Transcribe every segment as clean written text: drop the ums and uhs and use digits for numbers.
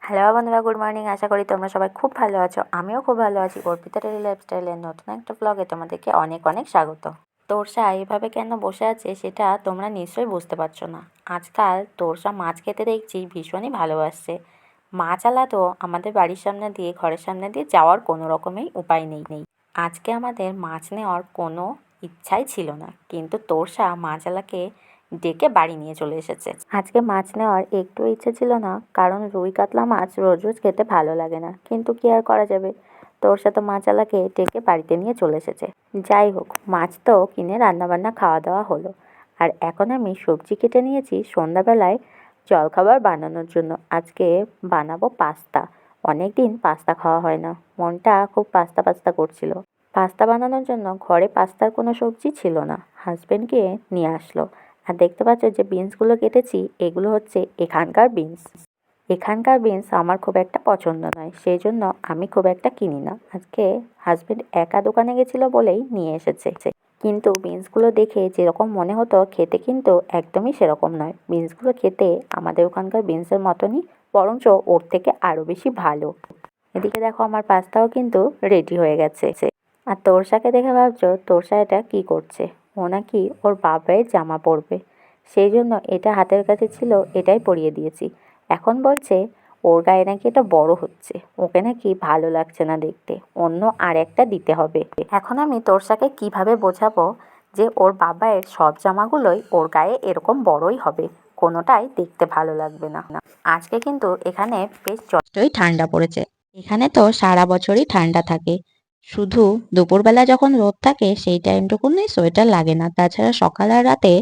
Hello বন্ধুরা, good morning. আশা করি তোমরা সবাই খুব ভালো আছো। আমিও খুব ভালো আছি। অর্পিতা ডেইলি লাইফস্টাইলের নতুন একটা ব্লগে তোমাদেরকে অনেক অনেক স্বাগত। তোরসা এইভাবে কেন বসে আছে সেটা তোমরা নিশ্চয়ই বুঝতে পারছো না। আজকাল তোরসা মাছ খেতে দেখছি ভীষণই ভালোবাসছে। মাছ আলা তো আমাদের বাড়ির সামনে দিয়ে, ঘরের সামনে দিয়ে যাওয়ার কোনো রকমেই উপায় নেই। আজকে আমাদের মাছ নেওয়ার কোনো ইচ্ছাই ছিল না, কিন্তু তোরসা মাছওয়ালাকে ডেকে বাড়ি নিয়ে চলে এসেছে। আজকে মাছ নেওয়ার একটু ইচ্ছে ছিল না, কারণ রুই কাতলা মাছ রোজ রোজ খেতে ভালো লাগে না, কিন্তু কি আর করা যাবে। তোরসা তো মাছওয়ালাকে ডেকে বাড়িতে নিয়ে চলে এসেছে। যাই হোক, মাছ তো কিনে রান্নাবান্না খাওয়া দাওয়া হলো। আর এখন আমি সবজি কেটে নিয়েছি সন্ধ্যাবেলায় জলখাবার বানানোর জন্য। আজকে বানাবো পাস্তা। অনেক দিন পাস্তা খাওয়া হয় না, মনটা খুব পাস্তা পাস্তা করছিল। পাস্তা বানানোর জন্য ঘরে পাস্তার কোনো সবজি ছিল না, হাজবেন্ড গিয়ে নিয়ে আসলো। আর দেখতে পাচ্ছ যে বিনসগুলো কেটেছি, এগুলো হচ্ছে এখানকার বিনস। এখানকার বিনস আমার খুব একটা পছন্দ নয়, সেই জন্য আমি খুব একটা কিনি না। আজকে হাজবেন্ড একা দোকানে গেছিলো বলেই নিয়ে এসেছে। কিন্তু বিনসগুলো দেখে যেরকম মনে হতো, খেতে কিন্তু একদমই সেরকম নয়। বিনসগুলো খেতে আমাদের ওখানকার বিনসের মতনই, বরঞ্চ ওর থেকে আরও বেশি ভালো। এদিকে দেখো, আমার পাস্তাও কিন্তু রেডি হয়ে গেছে। আর তোরসাকে দেখে ভাবছো তোরসা এটা কি করছে। ও নাকি ওর বাবাইয়ের জামা পরবে, সেই জন্য এটা হাতের কাছে ছিল, এটাই পরিয়ে দিয়েছি। এখন বলছে ওর গায়ে নাকি এটা বড় হচ্ছে, ওকে নাকি ভালো লাগছে না দেখতে, অন্য আর একটা দিতে হবে। এখন আমি তোরসাকে কিভাবে বোঝাবো যে ওর বাবাইয়ের সব জামাগুলোই ওর গায়ে এরকম বড়ই হবে, কোনোটাই দেখতে ভালো লাগবে না। আজকে কিন্তু এখানে বেশ যথেষ্টই ঠান্ডা পড়েছে। এখানে তো সারা বছরই ঠান্ডা থাকে, শুধু দুপুরবেলা যখন রোদ থাকে সেই টাইমটুকুনি সোয়েটার লাগে না, তাছাড়া সকাল আর রাতে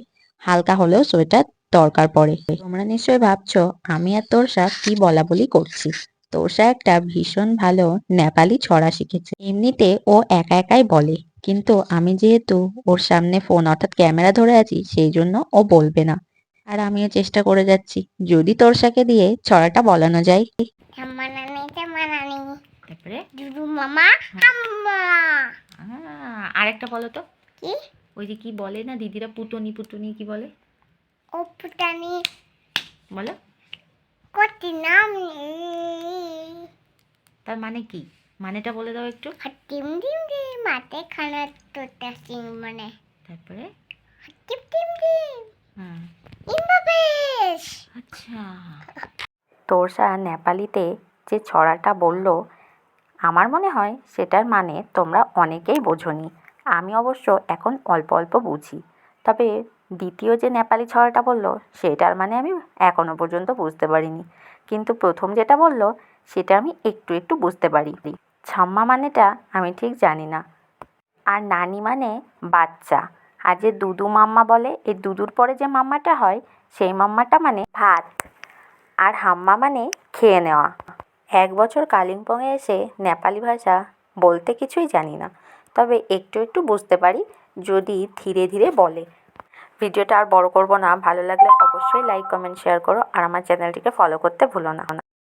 হালকা হলেও সোয়েটার দরকার পড়ে। তোমরা নিশ্চয়ই ভাবছো আমি আর তোরসা কি বলা বলি করছি। তোরসা একটা ভীষণ ভালো নেপালি ছড়া শিখেছে। এমনিতে ও একা একাই বলে, কিন্তু আমি যেহেতু ওর সামনে ফোন অর্থাৎ ক্যামেরা ধরে আছি, সেই জন্য ও বলবে না। আর আমিও চেষ্টা করে যাচ্ছি যদি তোরসাকে দিয়ে ছড়াটা বলানো যায়। তারপরে দুদু মামা আম্মা। আরেকটা বলো তো। কি? ওই যে কি বলে না দিদিরা, পুটনি পুটনি কি বলে? ও পুটানি বলো। কত নাম তার মানে কি? মানেটা বলে দাও একটু। টিম টিম টিম মাতে খানা তোটা সিং মানে। তারপরে টিম টিম টিম ইমবাবেশ। আচ্ছা, তোরসা নেপালিতে যে ছড়াটা বলল, আমার মনে হয় সেটার মানে তোমরা অনেকেই বোঝোনি। আমি অবশ্য এখন অল্প অল্প বুঝি, তবে দ্বিতীয় যে নেপালি ছড়াটা বলল সেটার মানে আমি এখনও পর্যন্ত বুঝতে পারিনি। কিন্তু প্রথম যেটা বলল সেটা আমি একটু একটু বুঝতে পারি। ছাম্মা মানেটা আমি ঠিক জানি না। আর নানি মানে বাচ্চা। আর যে দুদু মাম্মা বলে, এই দুদুর পরে যে মাম্মাটা হয় সেই মাম্মাটা মানে ভাত। আর হাম্মা মানে খেয়ে নেওয়া। 1 বছর কালিম্পংয়ে এসে নেপালি ভাষা বলতে কিছুই জানি না, তবে একটু একটু বুঝতে পারি যদি ধীরে ধীরে বলে। ভিডিওটা আর বড় করব না, ভালো লাগলে অবশ্যই লাইক কমেন্ট শেয়ার করো, আর আমার চ্যানেলটিকে ফলো করতে ভুলো না।